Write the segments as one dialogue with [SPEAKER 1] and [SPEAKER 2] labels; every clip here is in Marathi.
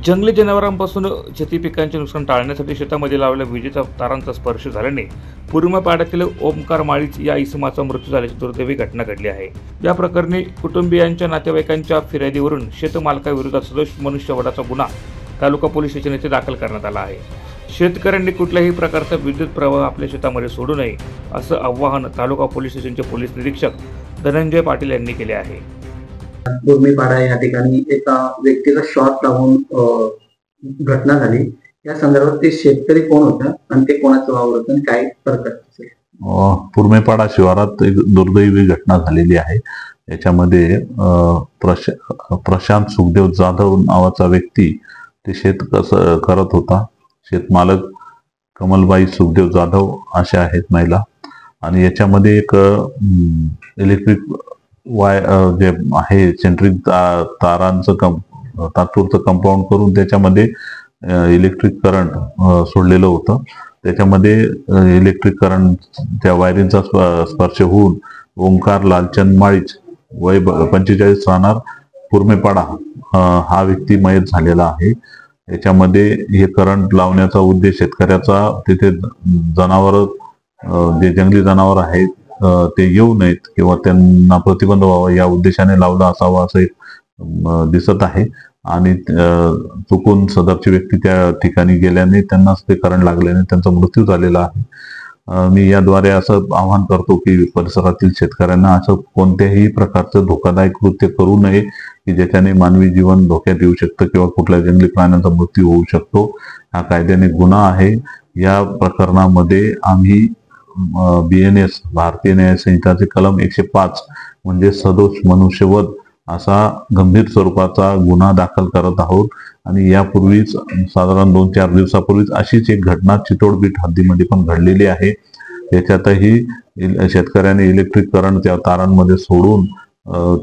[SPEAKER 1] जंगली जनावरांपासून शेती पिकांचे नुकसान टाळण्यासाठी शेतामध्ये लावलेल्या विजेच्या तारांचा स्पर्श झाल्याने पुरमपाड्यातील ओमकार माळीच या इसमाचा मृत्यू झाल्याची दुर्दैवी घटना घडली आहे। या प्रकरणी कुटुंबियांच्या नातेवाईकांच्या फिर्यादीवरून शेतमालकाविरोधात सदोष मनुष्यवधाचा गुन्हा तालुका पोलीस स्टेशन येथे दाखल करण्यात आला आहे। शेतकऱ्यांनी कुठल्याही प्रकारचा विद्युत प्रवाह आपल्या शेतामध्ये सोडू नये असं आवाहन तालुका पोलीस स्टेशनचे पोलीस निरीक्षक धनंजय पाटील यांनी केले आहे।
[SPEAKER 2] पुरमेपाडा या ठिकाणी एका व्यक्तीला शॉट लागून घटना झाली। या संदर्भात ते शेतकरी कोण होता आणि ते कोणाचं वावर होतं आणि काय प्रकार असेल?
[SPEAKER 3] पुरमेपाडा शिवारात एक दुर्दैवी घटना झालेली आहे। याच्यामध्ये प्रशांत सुखदेव जाधव नावाचा व्यक्ती ते शेत करत होता। शेतमालक कमलबाई सुखदेव जाधव असे आहेत महिला, आणि याच्यामध्ये एक इलेक्ट्रिक जे आहे सेंट्रिक तारांचं तात्पुरतं कंपाऊंड करून त्याच्यामध्ये इलेक्ट्रिक करंट सोडलेलं होतं। त्याच्यामध्ये इलेक्ट्रिक करंट त्या वायरिंगचा स्पर्श होऊन ओंकार लालचंद माळीच वय 45 राहणार पुरमेपाडा हा व्यक्ती मयत झालेला आहे। याच्यामध्ये हे करंट लावण्याचा उद्देश शेतकऱ्याचा तिथे जनावर जे जंगली जनावर आहेत ते येऊ नयेत किंवा त्यांना प्रतिबंध व्हावा या उद्देशाने लावला असावा असं एक दिसत आहे। आणि चुकून सदरची व्यक्ती त्या ठिकाणी गेल्याने त्यांनाच ते करंट लागल्याने त्यांचा मृत्यू झालेला आहे। मी याद्वारे असं आवाहन करतो की परिसरातील शेतकऱ्यांना असं कोणत्याही प्रकारचं धोकादायक कृत्य करू नये की ज्याच्याने मानवी जीवन धोक्यात येऊ शकतं किंवा कुठल्या जंगली प्राण्यांचा मृत्यू होऊ शकतो। हा कायद्याने गुन्हा आहे। या प्रकरणामध्ये आम्ही BNS भारतीय न्याय संहिताचे कलम 105 म्हणजे सदोष मनुष्यवध असा गंभीर स्वरूपाचा गुन्हा दाखल करत आहोत। आणि यापूर्वीच साधारण 2-4 दिवसापूर्वीच अशीच एक घटना चितोडबीट हद्दीमध्ये पण घडलेली आहे। याच्यातही शेतकऱ्याने इलेक्ट्रिक करंट त्या तारांमध्ये सोडून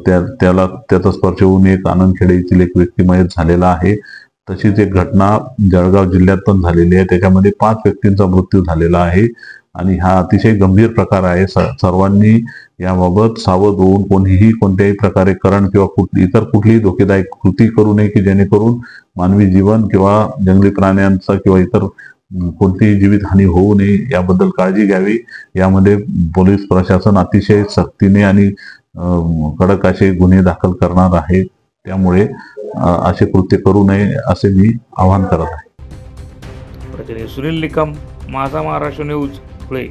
[SPEAKER 3] त्याचा स्पर्श होऊन एक आनंदखेडे येथील एक व्यक्ती मयत झालेला आहे। तशीच एक घटना जळगाव जिल्ह्यात पण झालेली आहे। त्याच्यामध्ये 5 व्यक्तींचा मृत्यू झालेला आहे आणि हा अतिशय गंभीर प्रकार आहे। सर्वांनी याबाबत सावध होऊन कोणत्याही प्रकारे करंट किंवा इतर कुठलीही धोकेदायक कृती करू नये की जेणेकरून मानवी जीवन किंवा जंगली प्राण्यांचा किंवा इतर कोणतीही जीवितहानी होऊ नये याबद्दल काळजी घ्यावी। यामध्ये पोलीस प्रशासन अतिशय सक्तीने आणि कडक असे गुन्हे दाखल करणार आहे। त्यामुळे असे कृत्य करू नये असे मी आवाहन करत आहे।
[SPEAKER 1] प्रतिनिधी सुनील निकम, माझा महाराष्ट्र न्यूज, पुणे।